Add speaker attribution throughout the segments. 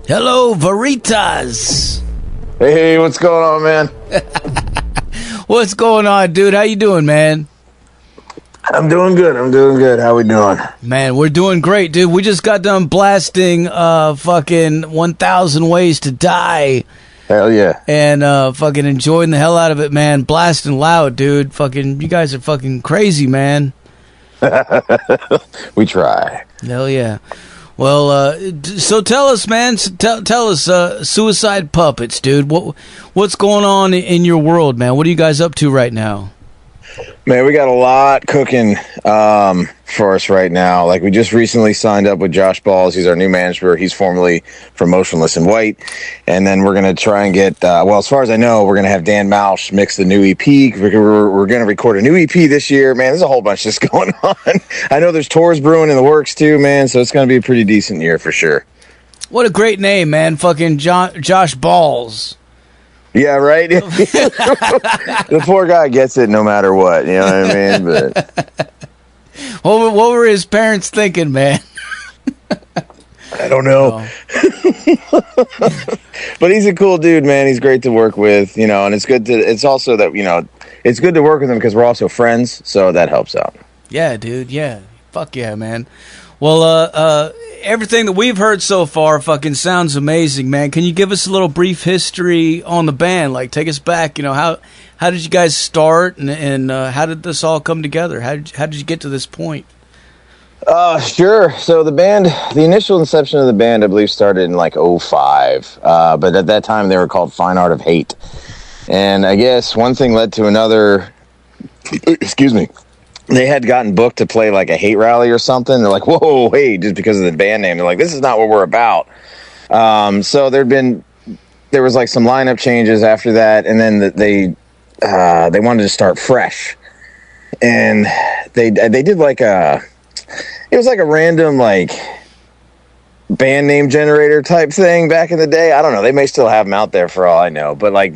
Speaker 1: Hello, Veritas.
Speaker 2: Hey, what's going on, man?
Speaker 1: What's going on, dude? How you doing, man?
Speaker 2: I'm doing good. How we doing?
Speaker 1: Man, we're doing great, dude. We just got done blasting fucking 1,000 Ways to Die.
Speaker 2: Hell yeah.
Speaker 1: And fucking enjoying the hell out of it, man. Blasting loud, dude. Fucking, you guys are fucking crazy, man.
Speaker 2: We try.
Speaker 1: Hell yeah. Well, so tell us, man. Tell us, Suicide Puppets, dude. What's going on in your world, man? What are you guys up to right now?
Speaker 2: Man, we got a lot cooking for us right now. Like, we just recently signed up with Josh Balls. He's our new manager. He's formerly from Motionless in White. And then we're going to try and get, well, as far as I know, we're going to have Dan Mausch mix the new EP. We're going to record a new EP this year. Man, there's a whole bunch just going on. I know there's tours brewing in the works too, man. So it's going to be a pretty decent year for sure.
Speaker 1: What a great name, man. Fucking Josh Balls.
Speaker 2: Yeah, right? The poor guy gets it no matter what, you know what I mean? But
Speaker 1: what were his parents thinking, man?
Speaker 2: I don't know. But he's a cool dude, man. He's great to work with, you know, and it's also that, you know, it's good to work with him because we're also friends, so that helps out.
Speaker 1: Yeah, dude, yeah. Fuck yeah, man. Well, everything that we've heard so far fucking sounds amazing, man. Can you give us a little brief history on the band? Like, take us back, you know, how did you guys start, and how did this all come together? How did you get to this point?
Speaker 2: Sure. So the initial inception of the band, I believe, started in like 2005. But at that time, they were called Fine Art of Hate. And I guess one thing led to another. Excuse me. They had gotten booked to play like a hate rally or something. They're like, whoa, hey, just because of the band name. They're like, this is not what we're about. So there was like some lineup changes after that. And then they wanted to start fresh. And they did like it was like a random like band name generator type thing back in the day. I don't know. They may still have them out there for all I know. But like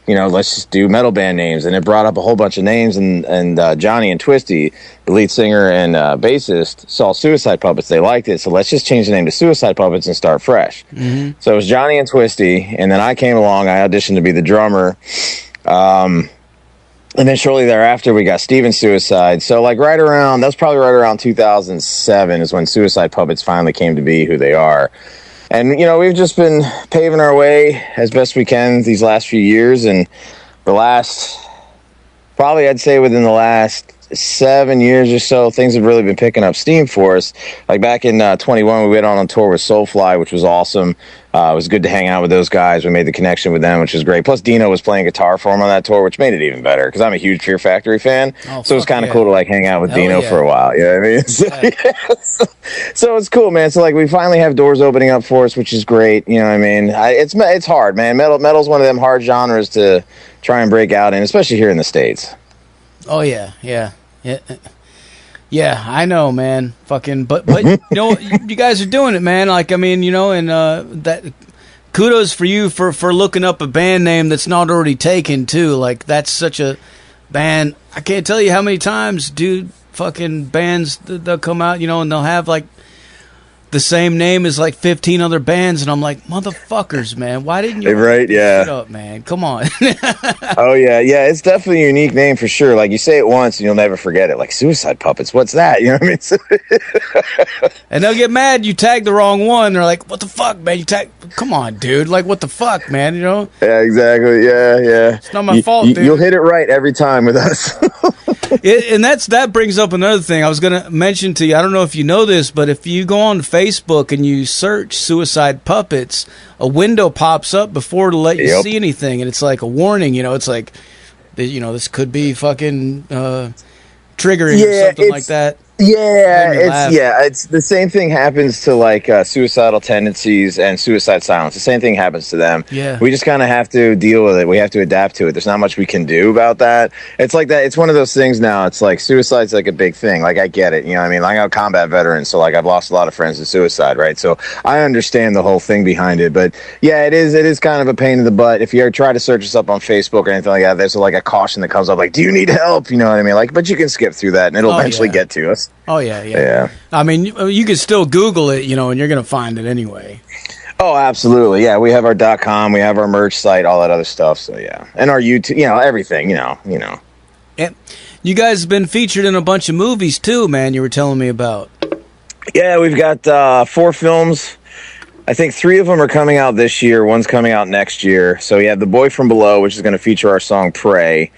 Speaker 2: you know, let's just do metal band names. And it brought up a whole bunch of names. And Johnny and Twisty, the lead singer and bassist, saw Suicide Puppets. They liked it. So let's just change the name to Suicide Puppets and start fresh. Mm-hmm. So it was Johnny and Twisty. And then I came along. I auditioned to be the drummer. And then shortly thereafter, we got Steven Suicide. So like that was probably right around 2007 is when Suicide Puppets finally came to be who they are. And, you know, we've just been paving our way as best we can these last few years. And I'd say within the last 7 years or so, things have really been picking up steam for us. Like back in 21, we went on a tour with Soulfly, which was awesome. It was good to hang out with those guys. We made the connection with them, which was great. Plus, Dino was playing guitar for him on that tour, which made it even better because I'm a huge Fear Factory fan. So it was kind of cool to like hang out with Dino for a while. You know what I mean? So it's cool, man. So like we finally have doors opening up for us, which is great. You know what I mean? It's hard, man. Metal's one of them hard genres to try and break out in, especially here in the States.
Speaker 1: Oh yeah. Yeah, I know, man. Fucking, but you know, you guys are doing it, man. Like, I mean, you know, and that kudos for you for looking up a band name that's not already taken too. Like, that's such a band. I can't tell you how many times, dude. Fucking bands they'll come out, you know, and they'll have like the same name as like 15 other bands, and I'm like, motherfuckers, man, why didn't you shut up, man? Come on.
Speaker 2: Oh yeah, it's definitely a unique name for sure. Like you say it once and you'll never forget it. Like Suicide Puppets, what's that? You know what I mean?
Speaker 1: And they'll get mad you tagged the wrong one. They're like, what the fuck, man? Come on, dude. Like, what the fuck, man? You know?
Speaker 2: Yeah, exactly. Yeah.
Speaker 1: It's not my fault, dude.
Speaker 2: You'll hit it right every time with us.
Speaker 1: And that brings up another thing I was going to mention to you. I don't know if you know this, but if you go on Facebook and you search Suicide Puppets, a window pops up before to let you see anything, and it's like a warning. You know, it's like, you know, this could be fucking triggering or something like that.
Speaker 2: It's the same thing happens to like suicidal tendencies and suicide silence. The same thing happens to them.
Speaker 1: Yeah,
Speaker 2: we just kind of have to deal with it. We have to adapt to it. There's not much we can do about that. It's like that. It's one of those things now. It's like suicide's like a big thing. Like I get it. You know what I mean? Like I'm a combat veteran, so like I've lost a lot of friends to suicide, right? So I understand the whole thing behind it. But yeah, it is kind of a pain in the butt. If you ever try to search us up on Facebook or anything like that, there's like a caution that comes up, like, do you need help? You know what I mean? Like, but you can skip through that and it'll eventually get to us.
Speaker 1: Oh, yeah. I mean, you can still Google it, you know, and you're going to find it anyway.
Speaker 2: Oh, absolutely. Yeah, we have our .com, we have our merch site, all that other stuff. So yeah, and our YouTube, everything.
Speaker 1: And you guys have been featured in a bunch of movies too, man. You were telling me about.
Speaker 2: Yeah, we've got 4 films. I think 3 of them are coming out this year. One's coming out next year. So we have The Boy from Below, which is going to feature our song Pray.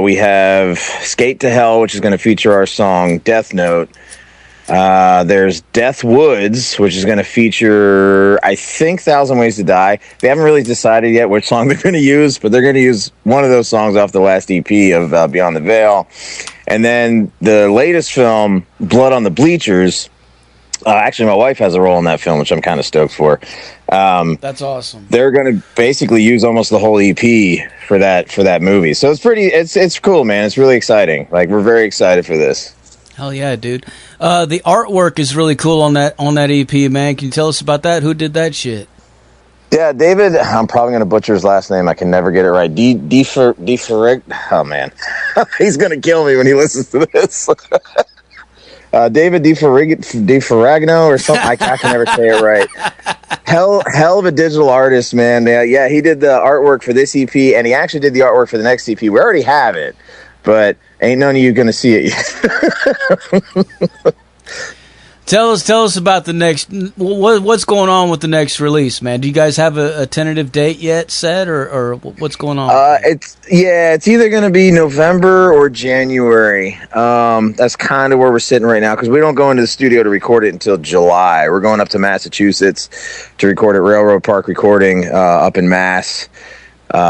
Speaker 2: We have Skate to Hell, which is going to feature our song Death Note. There's Death Woods, which is going to feature, I think, 1,000 Ways to Die. They haven't really decided yet which song they're going to use, but they're going to use one of those songs off the last EP of Beyond the Veil. And then the latest film, Blood on the Bleachers. Actually, my wife has a role in that film, which I'm kind of stoked for.
Speaker 1: That's awesome.
Speaker 2: They're going to basically use almost the whole EP for that movie. So it's cool, man. It's really exciting. Like, we're very excited for this.
Speaker 1: Hell yeah, dude. The artwork is really cool on that EP, man. Can you tell us about that? Who did that shit?
Speaker 2: Yeah, David, I'm probably going to butcher his last name. I can never get it right. Oh, man. He's going to kill me when he listens to this. David DiFerragno or something. I can never say it right. Hell of a digital artist, man. Yeah, he did the artwork for this EP, and he actually did the artwork for the next EP. We already have it, but ain't none of you going to see it yet.
Speaker 1: Tell us about the next. What's going on with the next release, man? Do you guys have a tentative date yet set, or what's going on?
Speaker 2: It's either going to be November or January. That's kind of where we're sitting right now because we don't go into the studio to record it until July. We're going up to Massachusetts to record at Railroad Park Recording up in Mass.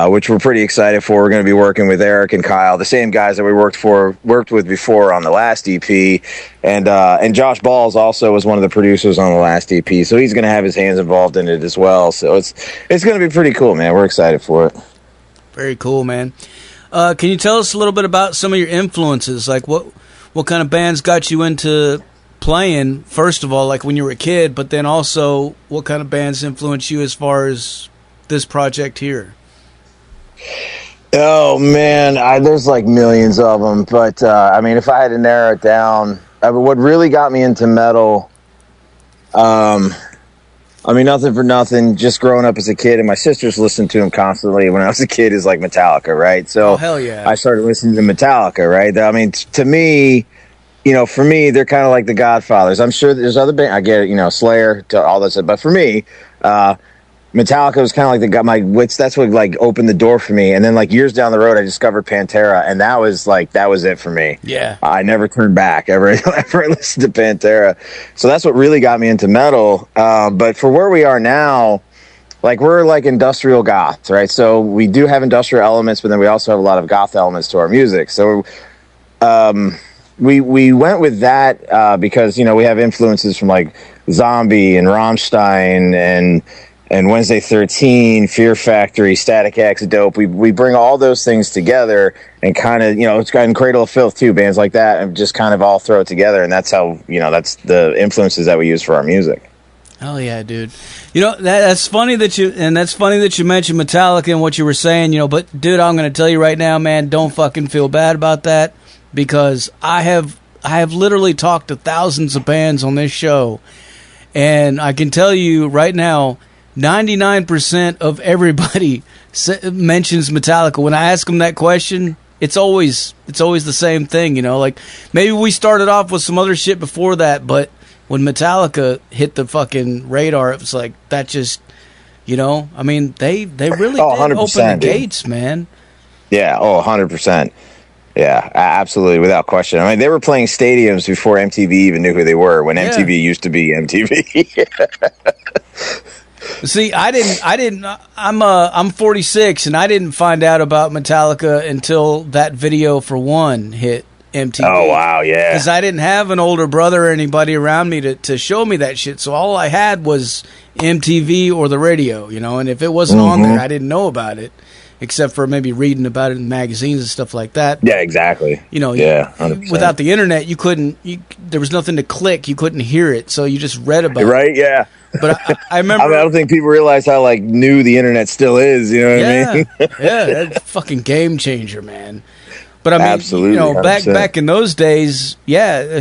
Speaker 2: Which we're pretty excited for. We're going to be working with Eric and Kyle, the same guys that we worked with before on the last EP, and Josh Balls also was one of the producers on the last EP, so he's going to have his hands involved in it as well. So it's going to be pretty cool, man. We're excited for it.
Speaker 1: Very cool, man. Can you tell us a little bit about some of your influences? Like what kind of bands got you into playing? First of all, like when you were a kid, but then also what kind of bands influenced you as far as this project here?
Speaker 2: Oh man, there's like millions of them, but I mean, if I had to narrow it down, what really got me into metal, I mean, nothing for nothing, just growing up as a kid, and my sisters listened to him constantly when I was a kid, is like Metallica, right? So
Speaker 1: hell yeah.
Speaker 2: I started listening to Metallica, right? I mean, to me, for me, they're kind of like the Godfathers. I'm sure there's other bands, I get it, Slayer, to all this, but for me, Metallica was kind of like that's what like opened the door for me. And then like years down the road, I discovered Pantera, and that was it for me.
Speaker 1: Yeah.
Speaker 2: I never turned back ever listened to Pantera. So that's what really got me into metal. But for where we are now, like we're like industrial goth, right? So we do have industrial elements, but then we also have a lot of goth elements to our music. So, we went with that, because, we have influences from like Zombie and Rammstein and Wednesday 13, Fear Factory, Static X, Dope. We bring all those things together and kind of, it's got Cradle of Filth too, bands like that, and just kind of all throw it together. And that's how, that's the influences that we use for our music.
Speaker 1: Oh yeah, dude. That's funny that you mentioned Metallica and what you were saying, but dude, I'm going to tell you right now, man, don't fucking feel bad about that, because I have literally talked to thousands of bands on this show, and I can tell you right now, 99% of everybody mentions Metallica. When I ask them that question, it's always the same thing, like maybe we started off with some other shit before that, but when Metallica hit the fucking radar, it was like that just, I mean, they really did open the gates, man.
Speaker 2: Yeah, 100%. Yeah, absolutely, without question. I mean, they were playing stadiums before MTV even knew who they were, when MTV used to be MTV.
Speaker 1: See, I'm 46, and I didn't find out about Metallica until that video for One hit MTV.
Speaker 2: Oh, wow, yeah.
Speaker 1: Because I didn't have an older brother or anybody around me to show me that shit, so all I had was MTV or the radio, and if it wasn't on there, I didn't know about it, except for maybe reading about it in magazines and stuff like that.
Speaker 2: Yeah, exactly.
Speaker 1: Yeah, 100%. Without the internet, there was nothing to click, you couldn't hear it, so you just read about it.
Speaker 2: Right, yeah.
Speaker 1: But I remember.
Speaker 2: I don't think people realize how new the internet still is. You know what I mean?
Speaker 1: Yeah, that's a fucking game changer, man. But I mean,
Speaker 2: absolutely,
Speaker 1: back in those days, yeah.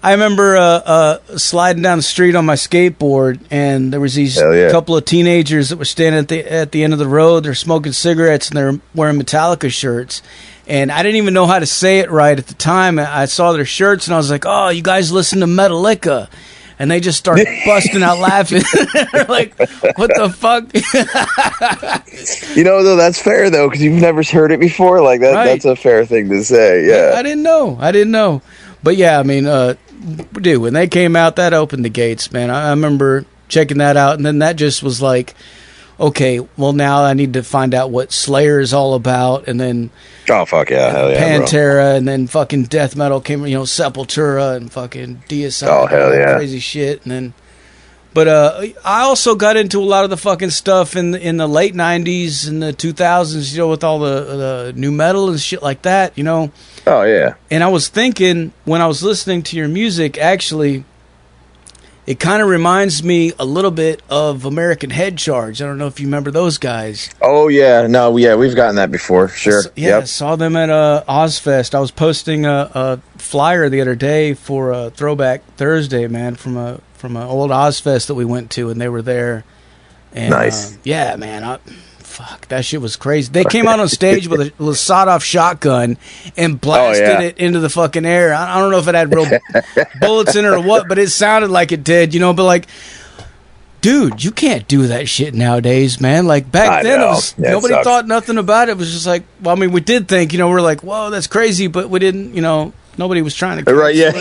Speaker 1: I remember sliding down the street on my skateboard, and there was these couple of teenagers that were standing at the end of the road. They're smoking cigarettes, and they're wearing Metallica shirts. And I didn't even know how to say it right at the time. I saw their shirts, and I was like, "Oh, you guys listen to Metallica?" And they just started busting out laughing. They're like, "What the fuck?"
Speaker 2: You know, though, that's fair though, because you've never heard it before. Like that, right. That's a fair thing to say. Yeah,
Speaker 1: I didn't know. But yeah, I mean, dude, when they came out, that opened the gates, man. I remember checking that out, and then that just was like, okay, well, now I need to find out what Slayer is all about, and then
Speaker 2: oh fuck yeah, hell yeah,
Speaker 1: Pantera,
Speaker 2: bro.
Speaker 1: And then fucking death metal came, you know, Sepultura and fucking Deicide,
Speaker 2: oh hell yeah,
Speaker 1: crazy shit, and then. But I also got into a lot of the fucking stuff in the late '90s and the 2000s, you know, with all the new metal and shit like that, you know.
Speaker 2: Oh yeah.
Speaker 1: And I was thinking when I was listening to your music, actually, it kind of reminds me a little bit of American Head Charge. I don't know if you remember those guys.
Speaker 2: Oh yeah, no, yeah, we've gotten that before, sure.
Speaker 1: I saw them at Ozfest. I was posting a flyer the other day for a Throwback Thursday, man, from an old Ozfest that we went to, and they were there. And,
Speaker 2: nice.
Speaker 1: Yeah, man. Fuck, that shit was crazy. They came out on stage with a sawed-off shotgun and blasted it into the fucking air. I don't know if it had real bullets in it or what, but it sounded like it did, you know. But, like, dude, you can't do that shit nowadays, man. Like, back then, nobody thought nothing about it. It was just like, well, I mean, we did think, you know, we're like, whoa, that's crazy, but we didn't, you know, nobody was trying to.
Speaker 2: Right, yeah.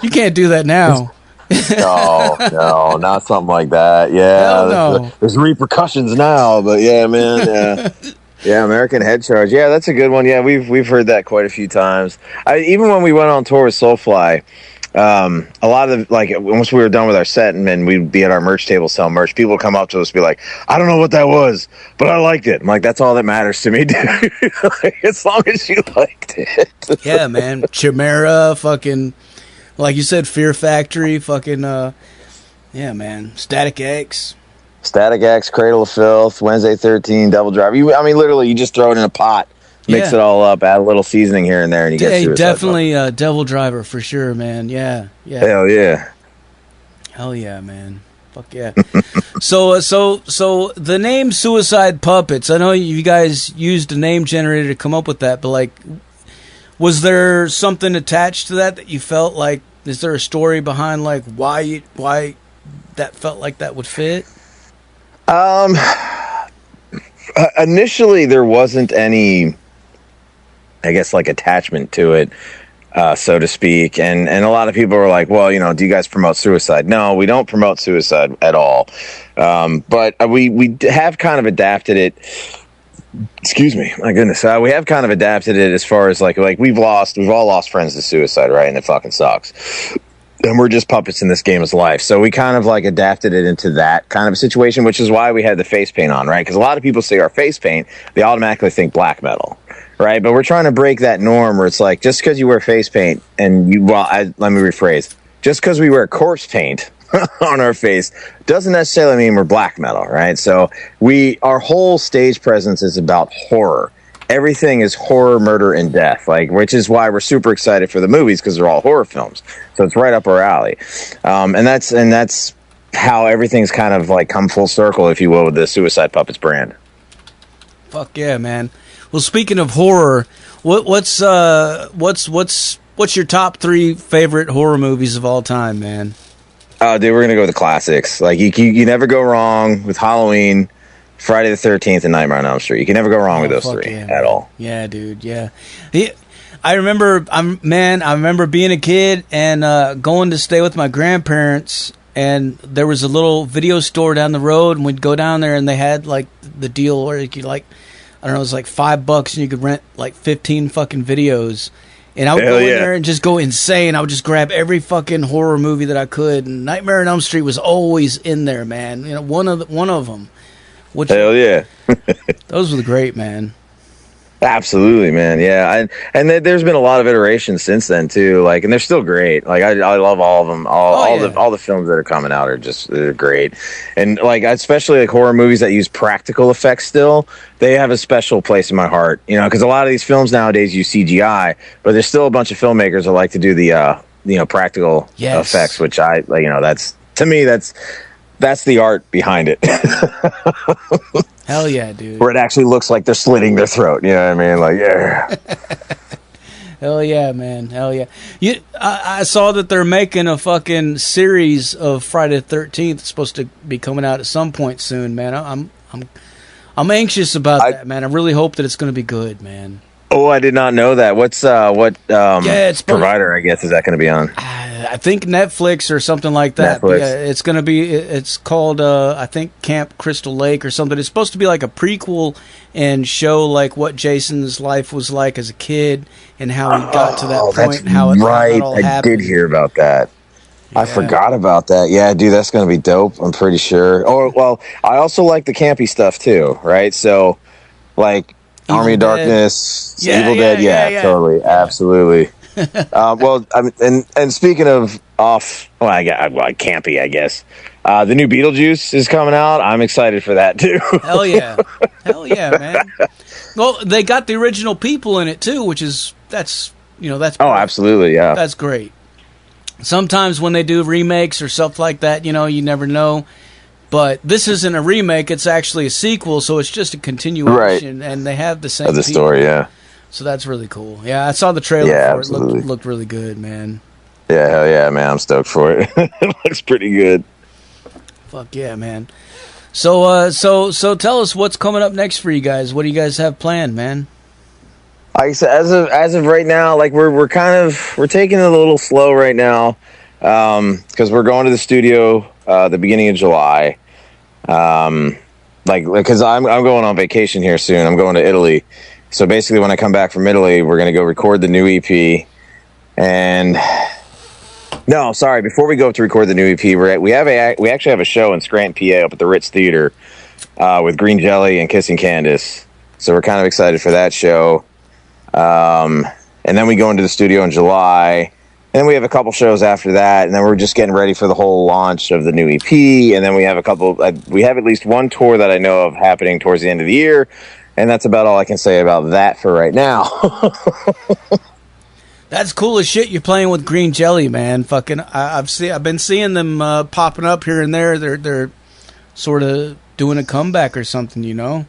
Speaker 1: You can't do that now.
Speaker 2: No, not something like that. Yeah,
Speaker 1: no.
Speaker 2: There's repercussions now, but yeah, man, yeah. Yeah, American Head Charge. Yeah, that's a good one. Yeah, we've heard that quite a few times. Even when we went on tour with Soulfly, a lot of the, like, once we were done with our set and we'd be at our merch table selling merch, people would come up to us and be like, I don't know what that was, but I liked it. I'm like, that's all that matters to me, dude. Like, as long as you liked it.
Speaker 1: Yeah, man. Chimera, fucking, like you said, Fear Factory, fucking, yeah, man. Static X,
Speaker 2: Cradle of Filth, Wednesday 13, Devil Driver. I mean, literally, you just throw it in a pot, mix it all up, add a little seasoning here and there, and you get Suicide
Speaker 1: definitely Devil Driver for sure, man. Yeah.
Speaker 2: Hell
Speaker 1: yeah, man. Fuck yeah. So the name Suicide Puppets. I know you guys used a name generator to come up with that, but like, was there something attached to that you felt like? Is there a story behind like why that felt like that would fit?
Speaker 2: Initially, there wasn't any, I guess, like attachment to it, so to speak. And a lot of people were like, well, you know, do you guys promote suicide? No, we don't promote suicide at all. But we have kind of adapted it. Excuse me, my goodness. We have kind of adapted it as far as like we've all lost friends to suicide, right? And it fucking sucks. And we're just puppets in this game of life. So we kind of like adapted it into that kind of a situation, which is why we had the face paint on, right? Because a lot of people see our face paint, they automatically think black metal, right? But we're trying to break that norm where it's like, just because you wear face paint and let me rephrase, just because we wear corpse paint on our face doesn't necessarily mean we're black metal, right? So our whole stage presence is about horror. Everything is horror, murder, and death, which is why we're super excited for the movies, because they're all horror films. So it's right up our alley, and that's how everything's kind of like come full circle, if you will, with the Suicide Puppets brand.
Speaker 1: Fuck yeah, man! Well, speaking of horror, what's your top 3 favorite horror movies of all time, man?
Speaker 2: Oh, dude, we're gonna go with the classics. Like you never go wrong with Halloween, Friday the 13th, and Nightmare on Elm Street. You can never go wrong with those 3 at all.
Speaker 1: Yeah, dude. Yeah. I remember being a kid and going to stay with my grandparents, and there was a little video store down the road, and we'd go down there, and they had like the deal where you could, like, I don't know, it was like $5 and you could rent like 15 fucking videos. And I would go in there and just go insane. I would just grab every fucking horror movie that I could, and Nightmare on Elm Street was always in there, man. You know, one of them.
Speaker 2: Hell yeah.
Speaker 1: Those were great, man.
Speaker 2: Absolutely, man. Yeah, there's been a lot of iterations since then too. Like, and they're still great. Like, I love all of them. All the films that are coming out they're great. And like, especially like horror movies that use practical effects still, they have a special place in my heart. You know, because a lot of these films nowadays use CGI, but there's still a bunch of filmmakers that like to do the practical effects, which I like. You know, that's to me that's the art behind it.
Speaker 1: Hell yeah, dude.
Speaker 2: Where it actually looks like they're slitting their throat. You know what I mean? Like, yeah.
Speaker 1: Hell yeah, man. Hell yeah. I saw that they're making a fucking series of Friday the 13th. It's supposed to be coming out at some point soon, man. I'm anxious about that, man. I really hope that it's going to be good, man.
Speaker 2: Oh, I did not know that. What it's provider, I guess, is that going to be on?
Speaker 1: I think Netflix or something like that. Yeah, it's going to be. It's called, I think, Camp Crystal Lake or something. It's supposed to be like a prequel and show like what Jason's life was like as a kid and how he got to that point. And how it all happened.
Speaker 2: I did hear about that. Yeah. I forgot about that. Yeah, dude, that's going to be dope. I'm pretty sure. Oh, well, I also like the campy stuff too, right? So, like. Army of Darkness, Evil Dead, totally, yeah. Absolutely. Well, I mean, and speaking of campy, I guess the new Beetlejuice is coming out. I'm excited for that too.
Speaker 1: Hell yeah, man. Well, they got the original people in it too, that's
Speaker 2: absolutely, yeah,
Speaker 1: that's great. Sometimes when they do remakes or stuff like that, you never know. But this isn't a remake; it's actually a sequel, so it's just a continuation, right. And they have the same
Speaker 2: of the
Speaker 1: people.
Speaker 2: Story, yeah.
Speaker 1: So that's really cool. Yeah, I saw the trailer for it. Looked really good, man.
Speaker 2: Yeah, hell yeah, man! I'm stoked for it. It looks pretty good.
Speaker 1: Fuck yeah, man! So tell us what's coming up next for you guys. What do you guys have planned, man?
Speaker 2: Like I said, as of right now, like we're taking it a little slow right now, because we're going to the studio the beginning of July. Because I'm going on vacation here soon. I'm going to Italy. So basically, when I come back from Italy, we're going to go record the new EP. And no, sorry, before we go to record the new EP, we actually have a show in Scranton, PA, up at the Ritz Theater with Green Jelly and Kissing Candace. So we're kind of excited for that show. And then we go into the studio in July. And then we have a couple shows after that, and then we're just getting ready for the whole launch of the new EP. And then we have we have at least one tour that I know of happening towards the end of the year, and that's about all I can say about that for right now.
Speaker 1: That's cool as shit. You're playing with Green Jelly, man. Fucking, I've been seeing them popping up here and there. They're sort of doing a comeback or something, I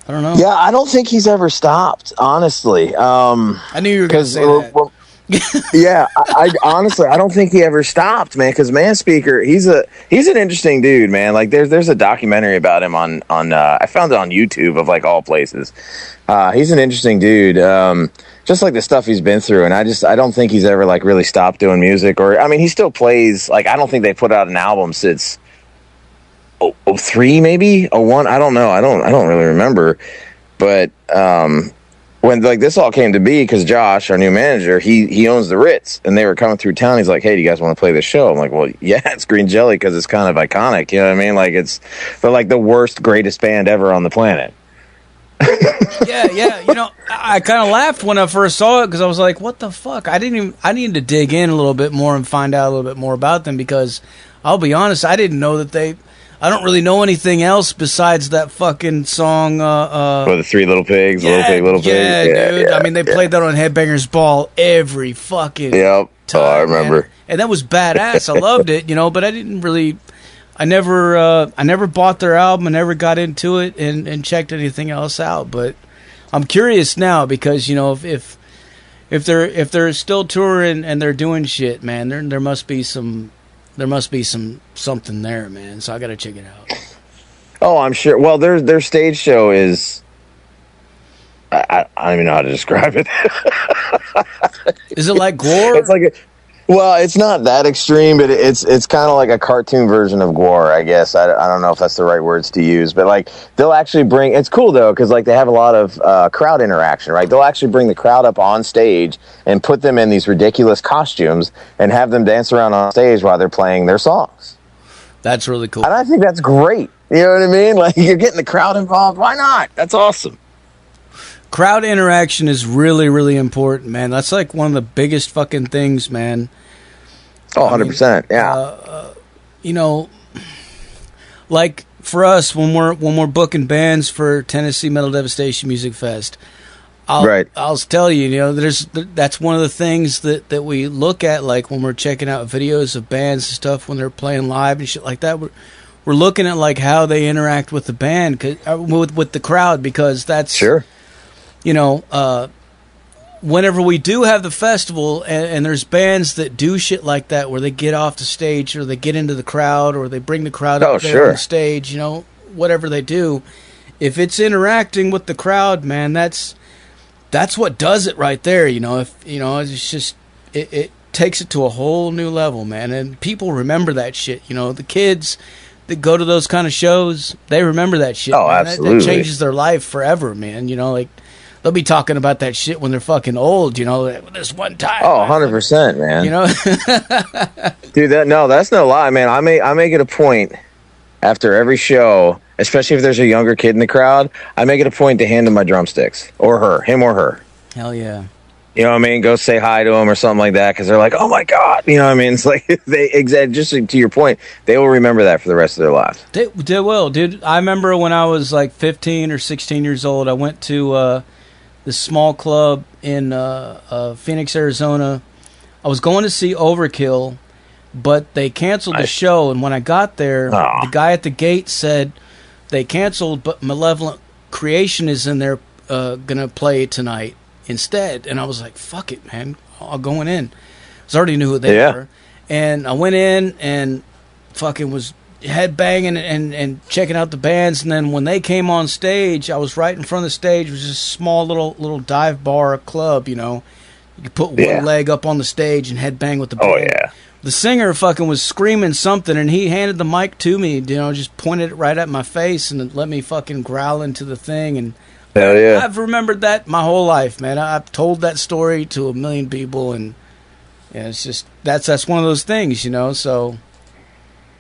Speaker 1: don't know.
Speaker 2: Yeah, I don't think he's ever stopped, honestly.
Speaker 1: I knew you were going to say that.
Speaker 2: Yeah, I honestly, I don't think he ever stopped, man. Because Manspeaker, he's an interesting dude, man. Like there's a documentary about him on I found it on YouTube of like all places. He's an interesting dude. Just like the stuff he's been through, and I don't think he's ever like really stopped doing music. Or I mean, he still plays. Like I don't think they put out an album since 03 maybe 01. I don't know. I don't really remember, but when like this all came to be, because Josh, our new manager, he owns the Ritz, and they were coming through town. He's like, "Hey, do you guys want to play this show?" I'm like, "Well, yeah, it's Green Jelly because it's kind of iconic." You know what I mean? Like they're like the worst, greatest band ever on the planet.
Speaker 1: Yeah. I kind of laughed when I first saw it because I was like, "What the fuck?" I needed to dig in a little bit more and find out a little bit more about them, because I'll be honest, I didn't know that I don't really know anything else besides that fucking song.
Speaker 2: The Three Little Pigs, Little Pig, Little Pig.
Speaker 1: Yeah, dude. I mean, they played that on Headbangers Ball every fucking time.
Speaker 2: I remember.
Speaker 1: Man. And that was badass. I loved it, but I didn't really. I never bought their album. I never got into it and checked anything else out. But I'm curious now because if they're still touring and they're doing shit, man, there must be something there, man. So I got to check it out.
Speaker 2: Oh, I'm sure. Well, their stage show is. I don't even know how to describe it.
Speaker 1: Is it like gore?
Speaker 2: It's like well, it's not that extreme, but it's kind of like a cartoon version of gore, I guess. I don't know if that's the right words to use, but like they'll actually bring. It's cool though because like they have a lot of crowd interaction, right? They'll actually bring the crowd up on stage and put them in these ridiculous costumes and have them dance around on stage while they're playing their songs.
Speaker 1: That's really cool,
Speaker 2: and I think that's great. You know what I mean? Like you're getting the crowd involved. Why not? That's awesome.
Speaker 1: crowd interaction is really, really important, man. That's like one of the biggest fucking things, man.
Speaker 2: Oh, 100%. Yeah.
Speaker 1: You know, like for us when we're booking bands for Tennessee Metal Devastation Music Fest, I'll tell you, you know, that's one of the things that we look at, like when we're checking out videos of bands and stuff when they're playing live and shit like that. We're looking at like how they interact with the band, with the crowd, because that's
Speaker 2: sure.
Speaker 1: You know, whenever we do have the festival and there's bands that do shit like that where they get off the stage or they get into the crowd or they bring the crowd up there on the stage, you know, whatever they do, if it's interacting with the crowd, man, that's what does it right there. You know, if you know, it's just it takes it to a whole new level, man, and people remember that shit. You know, the kids that go to those kind of shows, they remember that shit.
Speaker 2: Oh,
Speaker 1: man.
Speaker 2: absolutely.
Speaker 1: That changes their life forever, man. You know, like they'll be talking about that shit when they're fucking old. You know, this one time.
Speaker 2: Oh, 100%, man.
Speaker 1: You know,
Speaker 2: dude, that's no lie, man. I make it a point after every show, especially if there's a younger kid in the crowd, I make it a point to hand him my drumsticks, or him or her.
Speaker 1: Hell yeah.
Speaker 2: You know what I mean? Go say hi to them or something like that, because they're like, oh my God. You know what I mean? It's like, just to your point, they will remember that for the rest of their lives.
Speaker 1: They will, dude. I remember when I was like 15 or 16 years old, I went to this small club in Phoenix, Arizona. I was going to see Overkill, but they canceled the show, and when I got there, the guy at the gate said they canceled, but Malevolent Creation is in there gonna play tonight instead. And I was like, fuck it, man, I'll go in. I already knew who they were, and I went in and fucking was headbanging and checking out the bands. And then when they came on stage, I was right in front of the stage. It was just a small little dive bar club, you know. You could put one leg up on the stage and headbang with the band.
Speaker 2: Oh yeah.
Speaker 1: The singer fucking was screaming something, and he handed the mic to me, you know, just pointed it right at my face and let me fucking growl into the thing. And
Speaker 2: hell yeah.
Speaker 1: I've remembered that my whole life, man. I've told that story to a million people, and yeah, it's just that's one of those things, you know. So,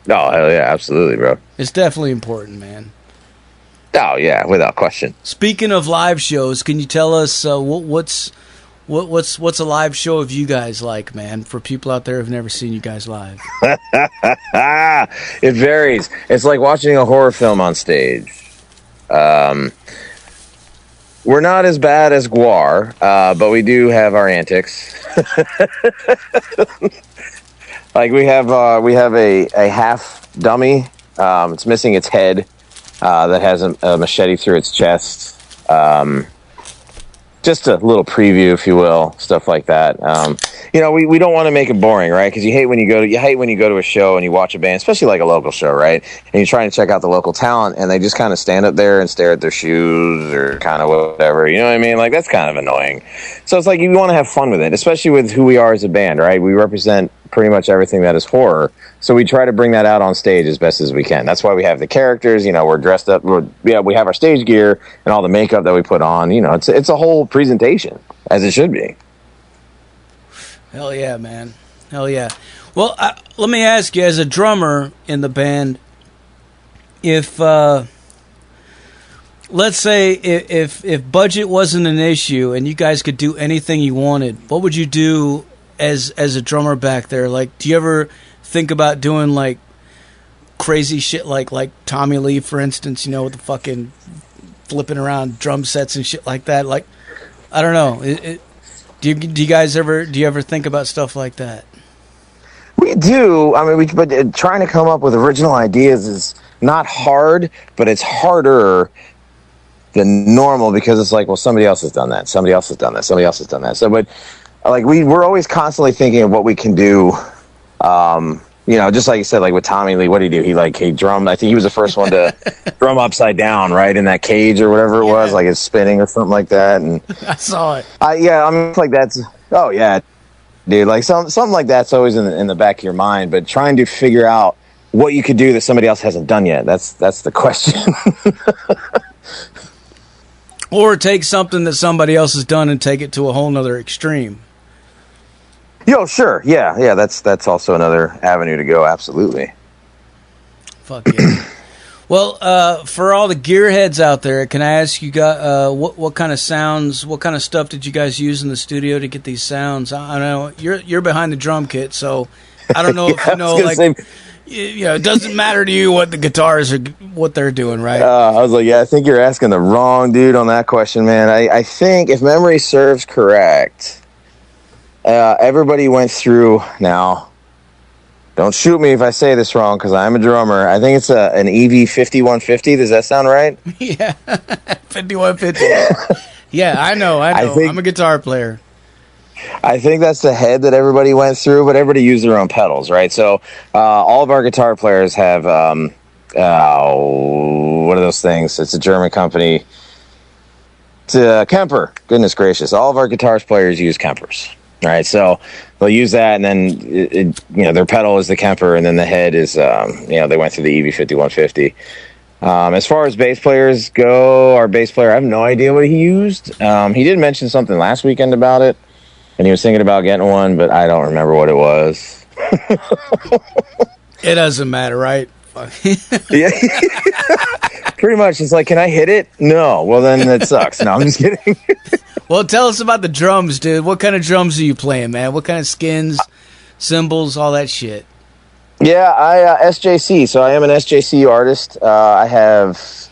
Speaker 2: oh hell yeah, absolutely, bro.
Speaker 1: It's definitely important, man.
Speaker 2: Oh yeah, without question. Speaking
Speaker 1: of live shows, can you tell us what's a live show of you guys like, man, for people out there who've never seen you guys live?
Speaker 2: It varies. It's like watching a horror film on stage. We're not as bad as Guar, but we do have our antics. Like we have a half dummy. It's missing its head. That has a machete through its chest. Just a little preview, if you will, stuff like that. You know, we don't want to make it boring, right? Because you hate when you go to a show and you watch a band, especially like a local show, right? And you're trying to check out the local talent, and they just kind of stand up there and stare at their shoes or kind of whatever. You know what I mean? Like, that's kind of annoying. So it's like you want to have fun with it, especially with who we are as a band, right? We represent pretty much everything that is horror, so we try to bring that out on stage as best as we can. That's why we have the characters, you know, we're dressed up, we have our stage gear and all the makeup that we put on. You know, it's a whole presentation, as it should be.
Speaker 1: Hell yeah, man. Hell yeah. Well, let me ask you, as a drummer in the band, if let's say if budget wasn't an issue and you guys could do anything you wanted, what would you do as a drummer back there? Like, do you ever think about doing like crazy shit like Tommy Lee, for instance, you know, with the fucking flipping around drum sets and shit like that? Like, I don't know. Do you guys ever think about stuff like that?
Speaker 2: We do. I mean, but trying to come up with original ideas is not hard, but it's harder than normal because it's like, well, somebody else has done that. Somebody else has done that. Somebody else has done that. So, but like we're always constantly thinking of what we can do. You know, just like you said, like with Tommy Lee, what did he do? He drummed. I think he was the first one to drum upside down, right, in that cage or whatever it was, like it's spinning or something like that. And
Speaker 1: I saw it.
Speaker 2: Yeah, I mean, like that's. Oh yeah, dude. Like something like that's always in the back of your mind. But trying to figure out what you could do that somebody else hasn't done yet. That's the question.
Speaker 1: Or take something that somebody else has done and take it to a whole nother extreme.
Speaker 2: Yo, sure. Yeah, that's also another avenue to go, absolutely.
Speaker 1: Fuck yeah. Well, for all the gearheads out there, can I ask you, what kind of sounds, what kind of stuff did you guys use in the studio to get these sounds? I know you're behind the drum kit, so I don't know if you know, like, it doesn't matter to you what the guitars are, what they're doing, right?
Speaker 2: I was like, I think you're asking the wrong dude on that question, man. I think if memory serves correct, everybody went through now. Don't shoot me if I say this wrong, because I'm a drummer. I think it's an EV 5150. Does that sound right?
Speaker 1: Yeah, 5150. Yeah, I know. I'm a guitar player.
Speaker 2: I think that's the head that everybody went through, but everybody used their own pedals, right? So all of our guitar players have, what are those things? It's a German company. It's a Kemper. Goodness gracious. All of our guitar players use Kempers. Right, so they'll use that, and then their pedal is the Kemper, and then the head is they went through the EV5150. As far as bass players go, our bass player, I have no idea what he used. He did mention something last weekend about it, and he was thinking about getting one, but I don't remember what it was.
Speaker 1: It doesn't matter, right?
Speaker 2: Yeah. Pretty much. It's like, can I hit it? No. Well, then that sucks. No, I'm just kidding.
Speaker 1: Well, tell us about the drums, dude. What kind of drums are you playing, man? What kind of skins, cymbals, all that shit?
Speaker 2: Yeah, I SJC. So I am an SJC artist. I have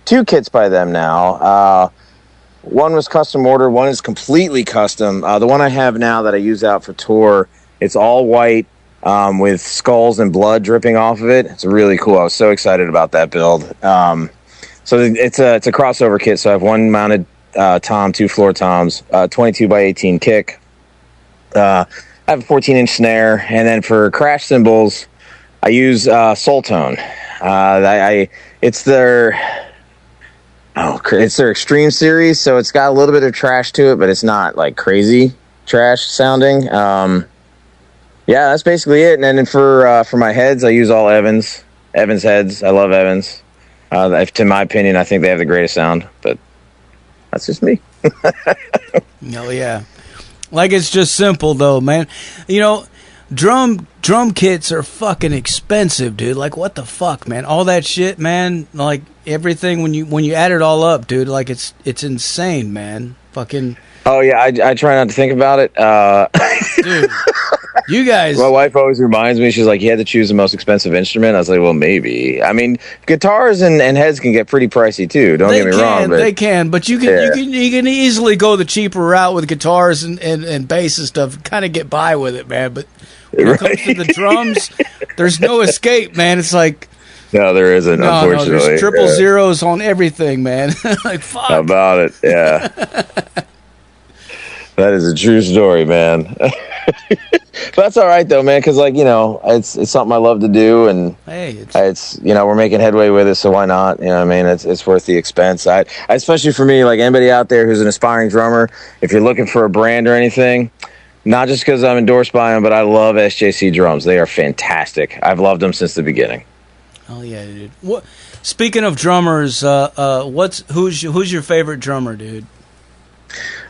Speaker 2: 2 kits by them now. One was custom ordered. One is completely custom. The one I have now that I use out for tour, it's all white with skulls and blood dripping off of it. It's really cool. I was so excited about that build. So it's a crossover kit. So I have one mounted tom, 2 floor toms, 22 by 18 kick. I have a 14-inch snare, and then for crash cymbals, I use Soul Tone. It's their Extreme series, so it's got a little bit of trash to it, but it's not like crazy trash sounding. Yeah, that's basically it. And then for my heads, I use all Evans heads. I love Evans. To my opinion, I think they have the greatest sound, but that's just me.
Speaker 1: Oh, yeah. Like, it's just simple, though, man. Drum kits are fucking expensive, dude. Like, what the fuck, man? All that shit, man. Like, everything, when you add it all up, dude, like, it's insane, man. Fucking...
Speaker 2: Oh, yeah, I try not to think about it.
Speaker 1: Dude, you guys...
Speaker 2: My wife always reminds me, she's like, you had to choose the most expensive instrument? I was like, well, maybe. I mean, guitars and heads can get pretty pricey, too. Don't get me wrong. But
Speaker 1: they can, but you can easily go the cheaper route with guitars and bass and stuff, kind of get by with it, man. But when it comes to the drums, there's no escape, man. It's like...
Speaker 2: No, there isn't, unfortunately.
Speaker 1: No, there's triple zeros on everything, man. Like, fuck.
Speaker 2: How about it? Yeah. That is a true story, man. But that's all right, though, man, because, like, it's something I love to do, and
Speaker 1: hey,
Speaker 2: it's we're making headway with it, so why not? You know what I mean? It's worth the expense. I especially for me, like, anybody out there who's an aspiring drummer, if you're looking for a brand or anything, not just because I'm endorsed by them, but I love SJC drums. They are fantastic. I've loved them since the beginning.
Speaker 1: Oh, yeah, dude. Speaking of drummers, who's your favorite drummer, dude?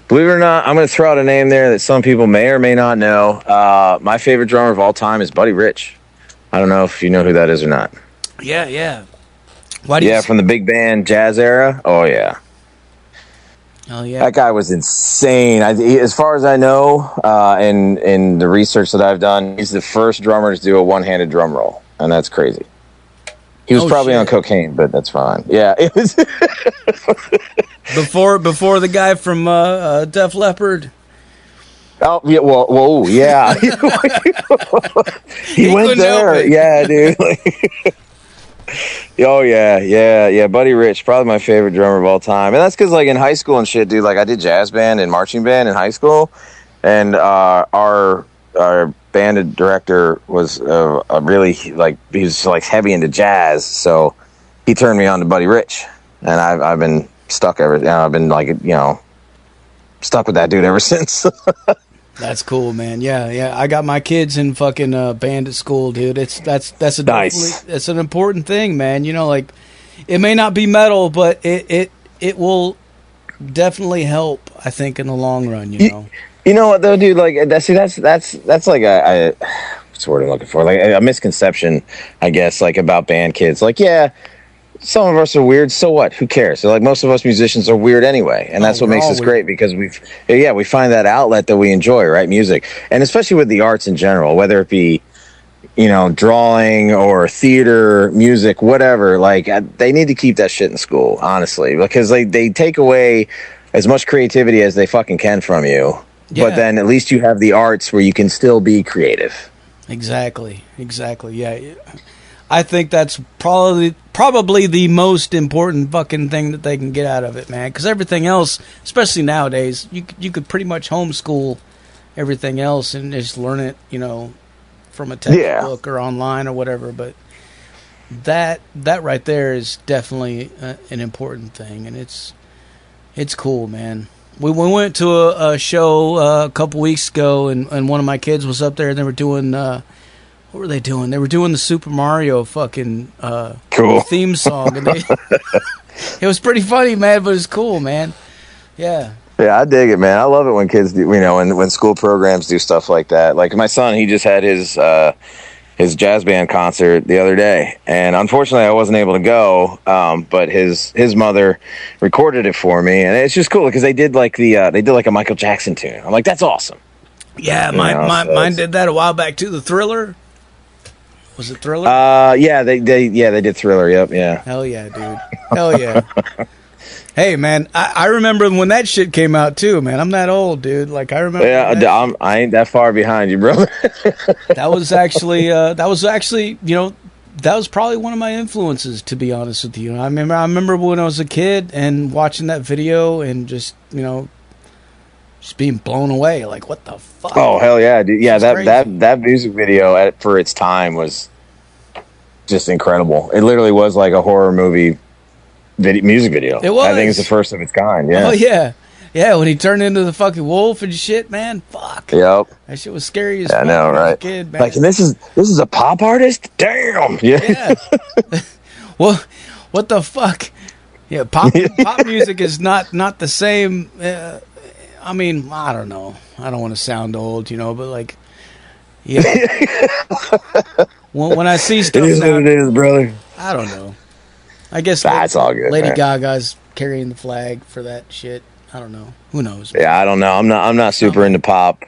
Speaker 2: Believe it or not, I'm going to throw out a name there that some people may or may not know. My favorite drummer of all time is Buddy Rich. I don't know if you know who that is or not.
Speaker 1: Yeah.
Speaker 2: From the big band jazz era. Oh, yeah.
Speaker 1: Oh, yeah.
Speaker 2: That guy was insane. As far as I know, in the research that I've done, he's the first drummer to do a one-handed drum roll, and that's crazy. He was probably on cocaine, but that's fine. Yeah, it was...
Speaker 1: Before the guy from Def Leppard.
Speaker 2: Oh yeah, whoa, yeah. he went there, yeah, dude. Oh yeah. Buddy Rich, probably my favorite drummer of all time, and that's because like in high school and shit, dude. Like I did jazz band and marching band in high school, and our band director was a really like he was like heavy into jazz, so he turned me on to Buddy Rich, and I've been stuck I've been like stuck with that dude ever since.
Speaker 1: That's cool, man. Yeah. I got my kids in fucking band at school, dude. That's a
Speaker 2: nice.
Speaker 1: It's an important thing, man. Like it may not be metal, but it will definitely help. I think in the long run,
Speaker 2: You know what though, dude? Like that's like what's the word I'm looking for? Like a misconception, I guess, like about band kids. Like, yeah, some of us are weird. So what? Who cares? So like most of us musicians are weird anyway, and that's what makes us great because we find that outlet that we enjoy, right? Music, and especially with the arts in general, whether it be drawing or theater, music, whatever. Like they need to keep that shit in school, honestly, because they take away as much creativity as they fucking can from you. Yeah. But then at least you have the arts where you can still be creative.
Speaker 1: Exactly. Yeah. I think that's probably the most important fucking thing that they can get out of it, man. Because everything else, especially nowadays, you could pretty much homeschool everything else and just learn it, from a textbook or online or whatever. But that right there is definitely an important thing, and it's cool, man. We went to a show a couple weeks ago, and one of my kids was up there, and they were doing. What were they doing? They were doing the Super Mario fucking cool theme song, and it was pretty funny, man. But it's cool, man. Yeah.
Speaker 2: Yeah, I dig it, man. I love it when kids do, when school programs do stuff like that. Like my son, he just had his jazz band concert the other day, and unfortunately, I wasn't able to go. But his mother recorded it for me, and it's just cool because they did like a Michael Jackson tune. I'm like, that's awesome.
Speaker 1: Yeah, mine did that a while back too. The Thriller. Was it Thriller?
Speaker 2: Yeah, they did Thriller. Yep, yeah.
Speaker 1: Hell yeah, dude. Hell yeah. Hey, man, I remember when that shit came out too, man. I'm that old, dude. Like I remember.
Speaker 2: Yeah, I ain't that far behind you, brother.
Speaker 1: that was actually, that was probably one of my influences, to be honest with you. I remember when I was a kid and watching that video and just being blown away. Like, what the fuck?
Speaker 2: Oh hell yeah, dude. Yeah, that music video for its time was just incredible. It literally was like a horror movie music video.
Speaker 1: It was.
Speaker 2: I think it's the first of its kind. Yeah.
Speaker 1: Oh yeah, yeah. When he turned into the fucking wolf and shit, man. Fuck.
Speaker 2: Yep.
Speaker 1: That shit was scary as fuck.
Speaker 2: I know, right?
Speaker 1: Kid, man.
Speaker 2: Like, and this is a pop artist. Damn. Yeah.
Speaker 1: Well, what the fuck? Yeah, pop music is not the same. I mean, I don't know. I don't want to sound old, but like, yeah. when I see stuff,
Speaker 2: it is what it is, brother.
Speaker 1: I don't know. I guess
Speaker 2: that's all good.
Speaker 1: Lady
Speaker 2: man.
Speaker 1: Gaga's carrying the flag for that shit. I don't know. Who knows? Man?
Speaker 2: Yeah, I don't know. I'm not super into pop.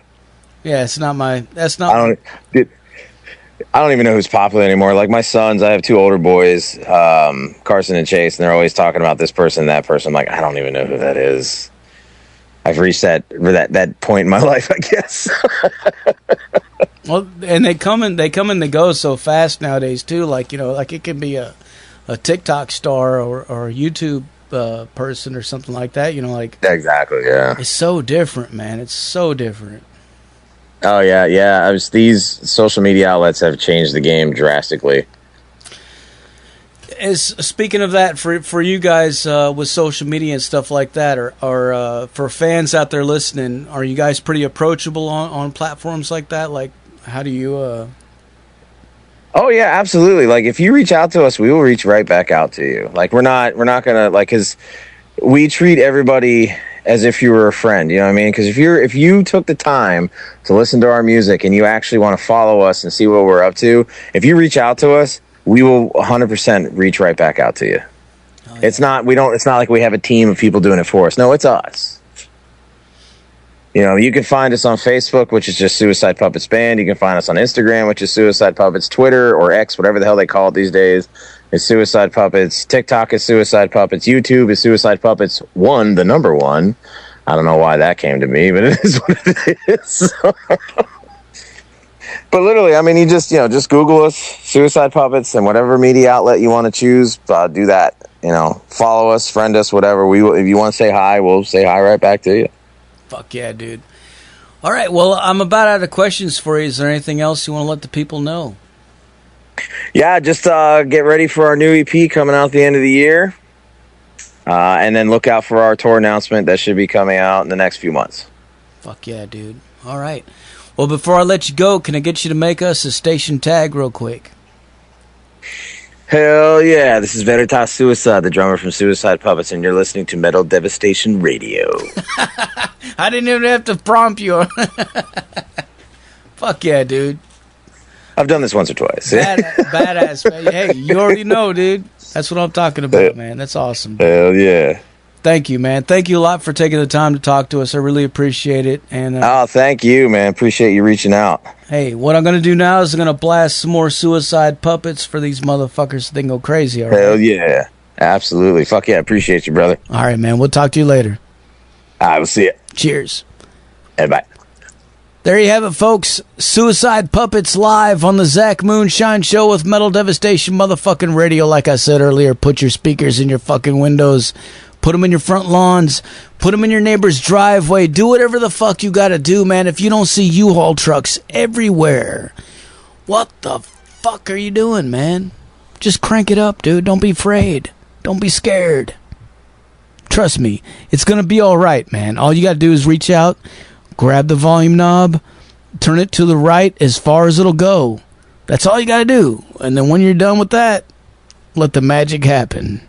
Speaker 1: Yeah, it's not my. That's not.
Speaker 2: I don't even know who's popular anymore. Like my sons, I have two older boys, Carson and Chase, and they're always talking about this person, that person. I'm like, I don't even know who that is. I've reached that point in my life, I guess.
Speaker 1: Well, and they come and they go so fast nowadays too. Like like it can be a TikTok star or a YouTube person or something like that. Like
Speaker 2: exactly, yeah.
Speaker 1: It's so different, man. It's so different.
Speaker 2: Oh yeah. These social media outlets have changed the game drastically.
Speaker 1: Speaking of that, for you guys with social media and stuff like that, or for fans out there listening, are you guys pretty approachable on platforms like that? Like, how do you?
Speaker 2: Oh yeah, absolutely. Like, if you reach out to us, we will reach right back out to you. Like, we're not gonna because we treat everybody as if you were a friend. You know what I mean? Because if you took the time to listen to our music and you actually want to follow us and see what we're up to, if you reach out to us, we will 100% reach right back out to you. Oh, yeah. It's not like we have a team of people doing it for us. No, it's us. You can find us on Facebook, which is just Suicide Puppets Band. You can find us on Instagram, which is Suicide Puppets. Twitter or X, whatever the hell they call it these days, is Suicide Puppets. TikTok is Suicide Puppets. YouTube is Suicide Puppets 1, the number 1. I don't know why that came to me, but it is what it is. But literally, I mean, you just Google us, Suicide Puppets, and whatever media outlet you want to choose, do that. Follow us, friend us, whatever. If you want to say hi, we'll say hi right back to you.
Speaker 1: Fuck yeah, dude. All right, well, I'm about out of questions for you. Is there anything else you want to let the people know?
Speaker 2: Yeah, just get ready for our new EP coming out at the end of the year. And then look out for our tour announcement that should be coming out in the next few months.
Speaker 1: Fuck yeah, dude. All right. Well, before I let you go, can I get you to make us a station tag real quick?
Speaker 2: Hell yeah. This is Veritas Suicide, the drummer from Suicide Puppets, and you're listening to Metal Devastation Radio.
Speaker 1: I didn't even have to prompt you. Fuck yeah, dude.
Speaker 2: I've done this once or twice.
Speaker 1: Badass, man. Hey, you already know, dude. That's what I'm talking about, man. That's awesome.
Speaker 2: Hell yeah.
Speaker 1: Thank you, man. Thank you a lot for taking the time to talk to us. I really appreciate it. And
Speaker 2: thank you, man. Appreciate you reaching out.
Speaker 1: Hey, what I'm going to do now is I'm going to blast some more suicide puppets for these motherfuckers so they can go crazy. All right?
Speaker 2: Hell yeah. Absolutely. Fuck yeah. Appreciate you, brother.
Speaker 1: All right, man. We'll talk to you later.
Speaker 2: I will see you.
Speaker 1: Cheers.
Speaker 2: Hey, bye.
Speaker 1: There you have it, folks. Suicide Puppets live on the Zach Moonshine Show with Metal Devastation motherfucking radio. Like I said earlier, put your speakers in your fucking windows. Put them in your front lawns. Put them in your neighbor's driveway. Do whatever the fuck you gotta do, man. If you don't see U-Haul trucks everywhere, what the fuck are you doing, man? Just crank it up, dude. Don't be afraid. Don't be scared. Trust me, it's gonna be all right, man. All you gotta do is reach out, grab the volume knob, turn it to the right as far as it'll go. That's all you gotta do. And then when you're done with that, let the magic happen.